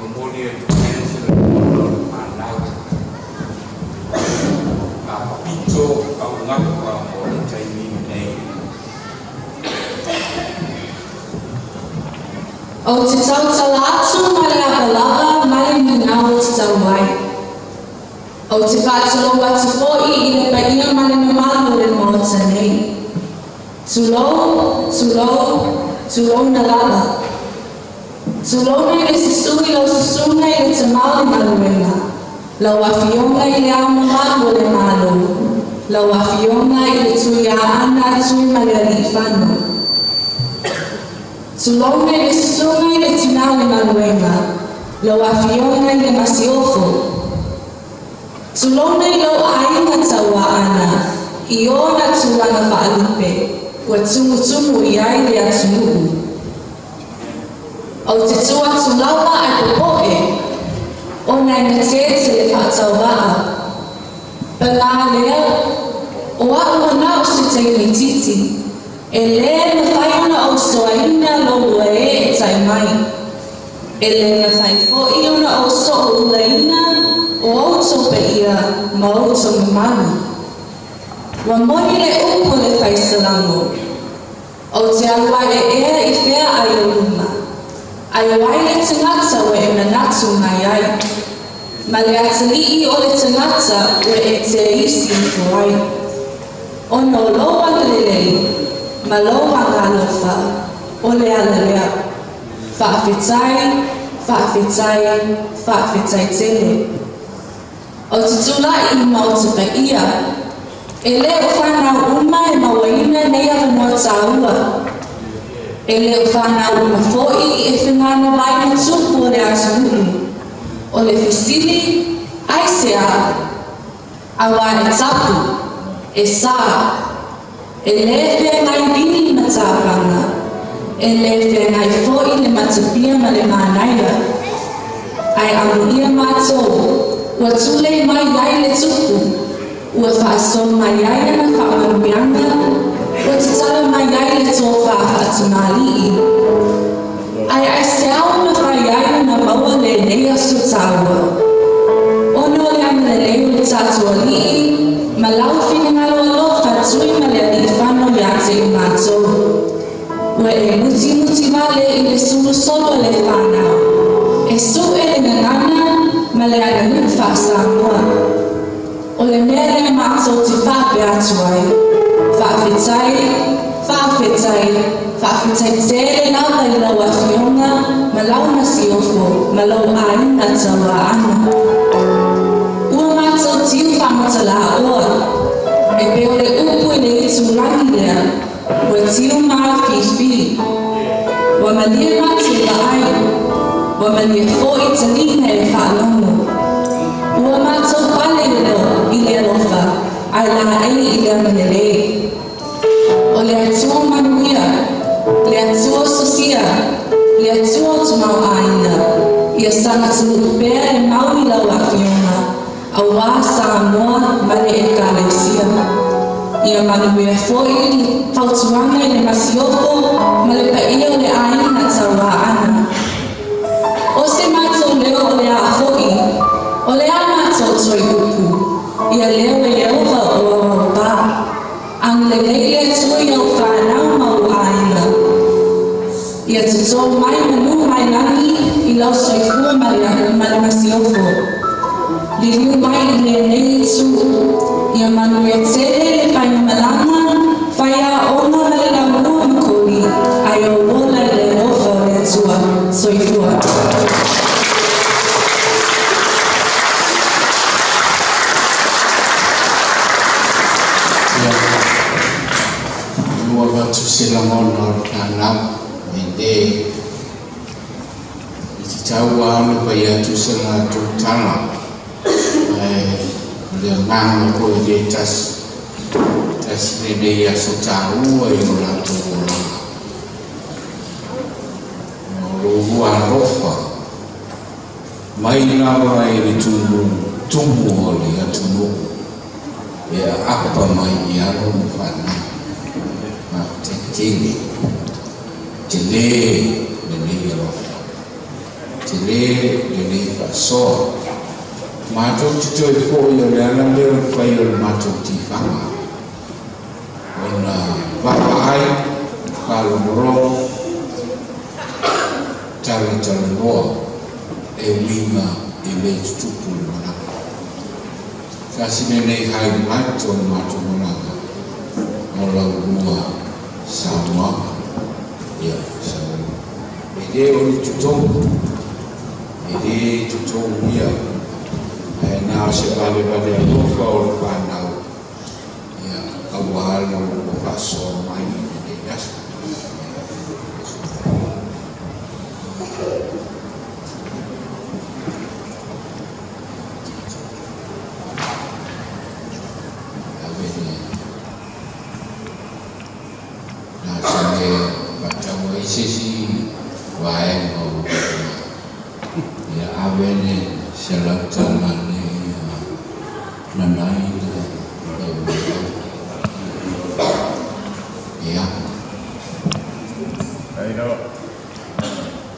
Mongolia Council of Manau Pito au ngapa o le taimi nei. O te tau talatu ma le apalava ma le minau te tau mai. O te whātalo atu fōi I le paia ma le mamalu le mōta nei. Tulou, tulou, tulou na lava. Tulou nei le sisui o susunga I le tamau le maluenga. Lau awhionga I le au mamalu le malu. Lau awhionga I le tui a ana tui ma le ali whanu. Tulou nei le susunga I le tinau le maluenga. Lau awhionga I le masiofo. Tulou nei lau ainga taua ana. I ona tulanga whaalupe. Ua tumu I ai le atumu. O te tua tulawa ai popoe. O nei na tete le whaatau waa. Pangā lea, o aua nao se teini titi. E lea na whaiona o soaina lo ua e tai mai. E lea na whai fōi ona o so ulaina o auto pe ia ma auto mamanu. Wa moni le upo le whaisalango. O te awa e ea I whea ai o luma. Ai wai le tangata we e manatu mai ai. Ma le atalii o le tangata we e te isi fuai. O no loa lelei, ma loa ngalofa, o le ala lea. Whaafetai, whaafetai, whaafetai tele. O te tula I mau te paia. E leo whanau uma e mawaina nei awanoa tāua. E leo whanau uma fōi e whingana lai na tupu o le atunuru. O le fisili, ai se a. Awa e tapu, e sā. E le whengai bini na tāpanga. E le whengai fōi le matapia ma le mānaia. Ai amuia mātou. Ua tule mai ai le tupu. Ua whaaso mai ai ana whaamarumianga. Ua te tala mai ai le tō whaatumālii. Ai se au na whai ai na maua le nei asu tāua. Ono le ana le leo le tātua lii. Ma lau whinangalo alo whatui ma le ali whano I ate I mātou. Ua e muti wale I le suru solo le whanau. E su e le ngangana ma le ana nui whaasamoa. O le mea le mātou te whape atu ai. Whaafetai, whaafetai, whaafetai tere lawa I lau a whionga, ma lau na siofo, ma lau aina taua ana. Ua mātou tiu whamata la oa. E peo le upu I le itu rangi lea, ua tiu maa whiwhi. Ua malia mātou la ai. Wa mani fōi talina e whaalomo. Ua mātou pale leo I le alofa, ai la ei I le amanelei. O le atua manuia, le atua sosia, le atua tumau aina, ia sanga tunu pēr e mau I lau a whionga, a wā Samoa ma le e kālesia. Ia manuia fōi tautuanga I le masiofo, ma le paia o le aina taua ana. O se mātou leo o le a hoi, o le a mātou toi upu, ia leo e Yehova o au pā. Ang le leile tui au whanau mau aina. Ia te tō mai manu mai langi I lau soifua ma le masiofo. Liliu mai I le nei tu, ia manu e tere le whaina malanga, whaia ona ma le launua makoni, ai o wola I le Yehova o le atua, soifua. Watu sila mono tanam ide itawa ame paya tu sila tu tama le ngang ko de tas de ya sutaru e la tu lo wa rofa mai na wa e tu le atu ya apa mai ya ro fana Jele, le rofa. le so mato tito e ko yo le ana le fa yo mato ti fama ona va ai palo ro tala no e winga e le tupu na kasi nei hai mato na mola rua sama ya sama ide o tutu ya na se vale no for panau ya awal no paso mai de gas na se batamo isi vai no ya avene selatan nanai ya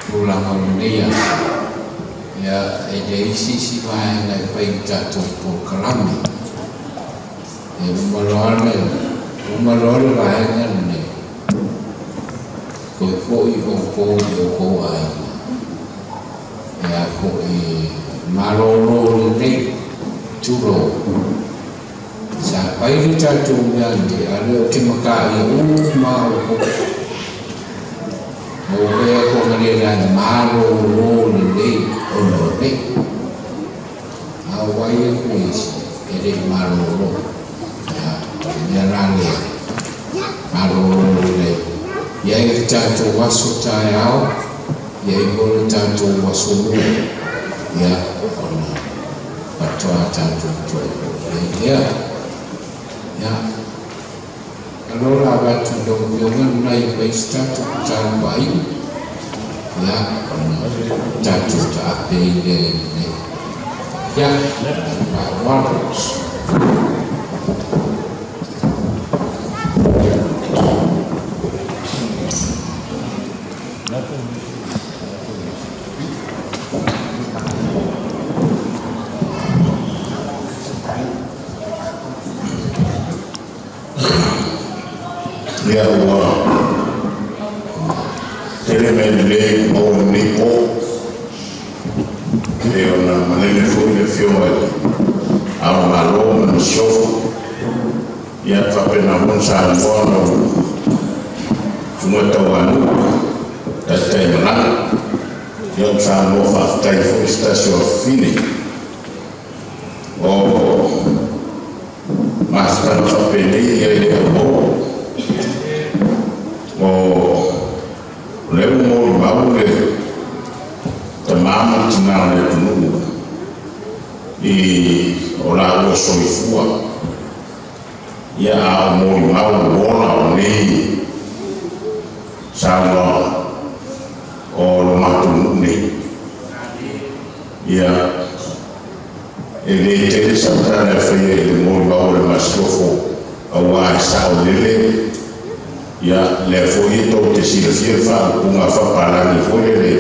pulang dia ya isi vai ngai paita topo kalami ya umalole vai ngai ko ai ya ko malolo ni turo sa pai ta tu ngande ale ke maka ya ma ko ko ngale la malolo ni ono ni awai ko ere malolo ya rale malolo ni ya ta tu wasuta yao ya ibolo ta tu wasulu ya ona patwa tatu ya kalau ada condong jangan naik pesta sampai ya ona tatu tak ini ya waros ya Allah telemele o nipo leona manene fuile fiore au malo no shofu ya papena monsa bono tumata wanu tatai mana yo sa no fa tai fu stasio fini o maskan papele ya leu mau tamama tina le tunu i ora o soifua ya mo mau bona ni sama o matunu ni ya ele te santana foi ele mo mau le masofo awa sa lele ya le foi to te silfia fa uma fa para ni foi le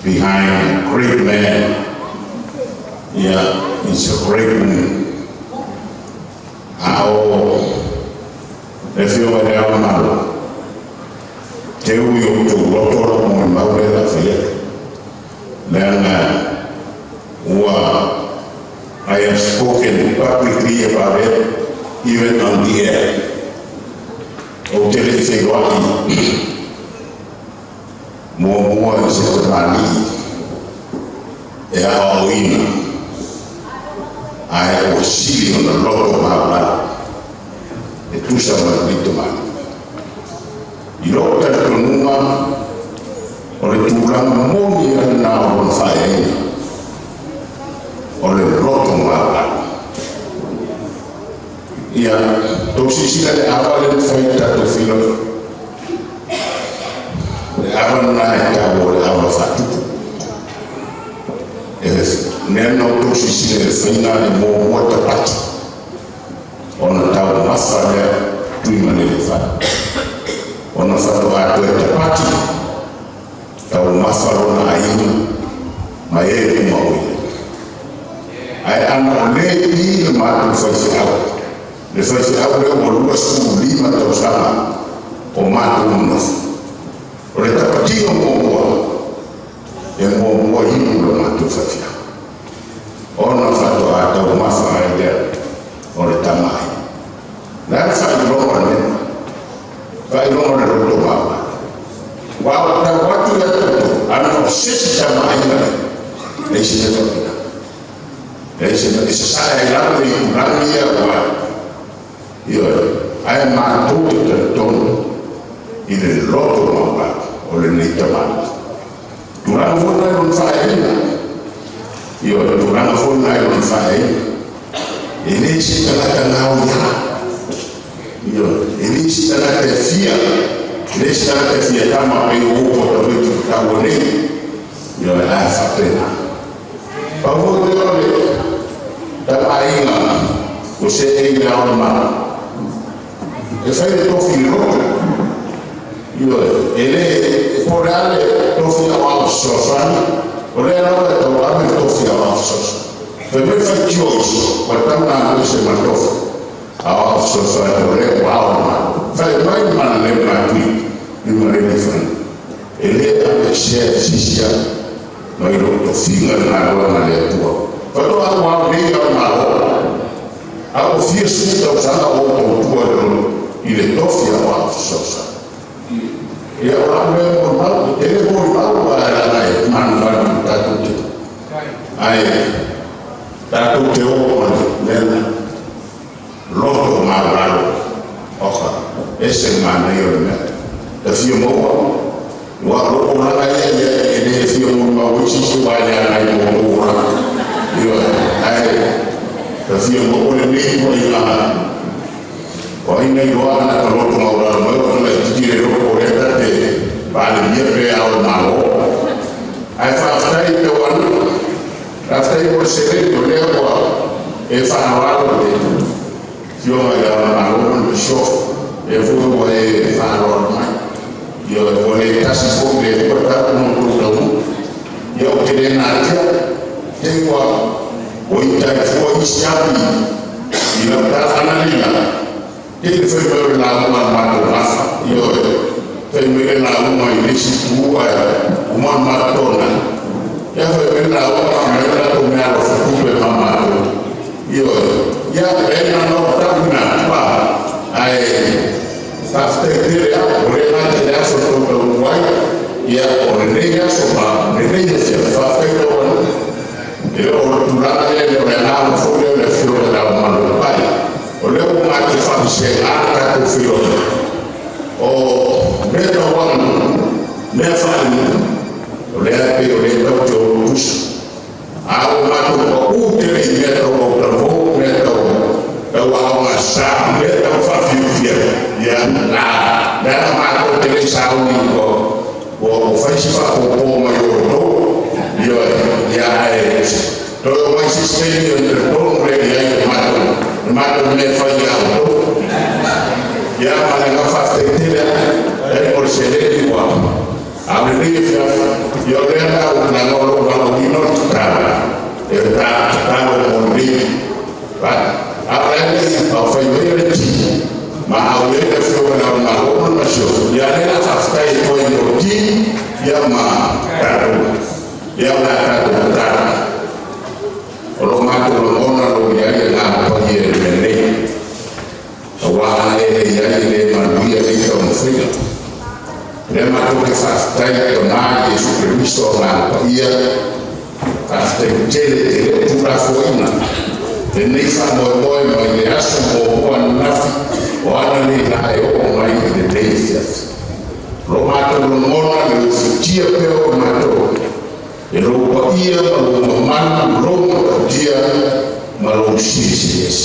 behind a great man ya it's a great woman ao le fio le amalo te uyo to roto mo maure la fia le ana wa I have spoken publicly about it even on the air o tele te waki mo se tani e a oina ai o sili on the road of our life e tu sa ma dito ma i lo ta tonuma o le tulang mo ni na on fire o le roto ma ya toxicità le avale faita to filo le avano na ta vuole avano fatto e nel toxicità le fina le mo molta patti ona ta una fare prima le fa ona fatto a due patti ta una farona aiuto ma e kuma o ai ana le i ma fa si au le fa si au le mo lu su li ma to sama o ma tu no o le tapati o mo e mo i mo ma tu fa si ona fa to ata o ma fa ai o le tamai la fa i lo ma ne fa i lo ma le lo ma wa ta watu ya to ana sisi tamai na e si to e se sai la ni ya wa io ai ma tutto il tono il lotto ma va o le nei tamai durante una non fai io durante una non fai e lei si sta io e lei sta fia lei sta fia tama pe o po to ta woni io la fa pena pa vo io da ainga o se e gra ma e fai to filo io e le porale to filo a sofani o le no to va to filo a sofani per me fa choice quando una se matto a so le wow fa mai ma le ma qui il mare di fan e le a share sia noi lo filo na roba le tua però a wow ne ga ma a o fie su to sa o tua il tofia a so e ora me mo e le vuoi ma man va ta tutto ai da tutte nel lotto marralo oka esse man io me da fio mo wa lo ona la e de fio mo ma wo ci wa ya na mo ora io ai da fio mo le ni mo ila o ina io ana to lotto ma ora mo ko la dire lo ko eta de ba le mie pe ao ma o ai fa stai pe wan after you say to lewa e fa walo de yo ya na lo show e fu wo e fa lo ma yo wo le tasi fo de ko ta no ko yo ke de na tia te wa wo ita fo ishabi ila ta analina te fe me la ma to afa yo te me la ma ile si tu wa ma tona ya fue la otra manera de comer los frutos mamá yo ya era no está pa ai hasta que ya por el de eso todo Uruguay ya por el día sopa de día se fa pero el ortura de la folio de flor de la mano pai o le uma que fa se ata con filo o metro one me fa le a pe le to jo bus a ma to u te le metro o bravo metro da wa ma sa metro fa fi ya la da ma to te le sa u o fa si fa o ma yo ya e to ma si se yo te to re ya ma to me fa ya ma le fa te le por se le wa Amerika yolenda unangolo balogino tukala eta tano mondi ba aprende a favorite ma awele fo na ngolo masho ya nena fasta ito yoti ya ma taro ya na taro taro olo ma ko ona lo ya na ko ye mene wa ele ya ile ma dia ito mfika lema tuke fastai tonali su Cristo na pia fastai tele pura foina e nei fa mo e aso mo nafi o ana ni na e o mai de defias romato lo mona le futia pe o mato e lo pia lo man lo dia ma lo sisi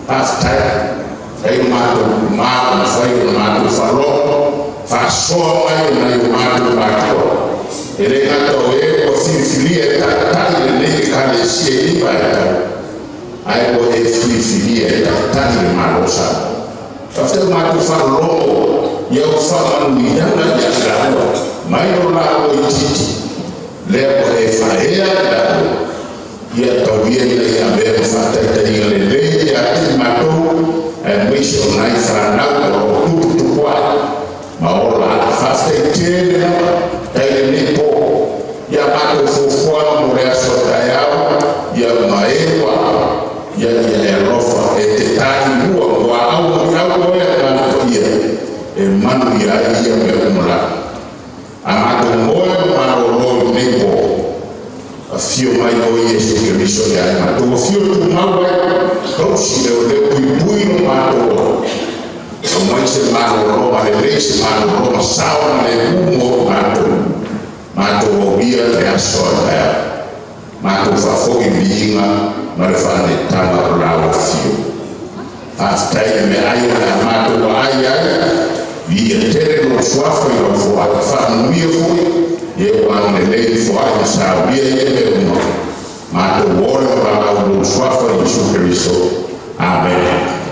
fastai ai mato ma fai mato farò fa soma na yumatu bato ele gato e o filia ta le kale si e ba ai o e filia ta malosa fa fe ma to fa lo ya o fa ma ni na ya grado mai o la o titi lea ko e whaea la ia tauia ina ia mea whataita inga le lei ia ti matou e mwisho nai whanau o tukutukua ma ola a whastaitene na taile nipo ia matou fufua mo rea sota eau ia maewa ia e rofa e te tahi mua wa au ni au e matou ia e manu ia ia me umla a matou moe maroro nipo a fio mai o Yesu Kristo ya matou fio tu mau e si le pui no matou o mai se maroro ma le se maroro ma sao ma le mo matou o ia te aso e matou fa foki biinga ma le fa ne tama la o fio aftai me ai na matou ai ia tere no suafo i o fo a fa no mio fo e wan le lei fo a sa ia e mo matou o le ba no suafo i Yesu Kristo amen.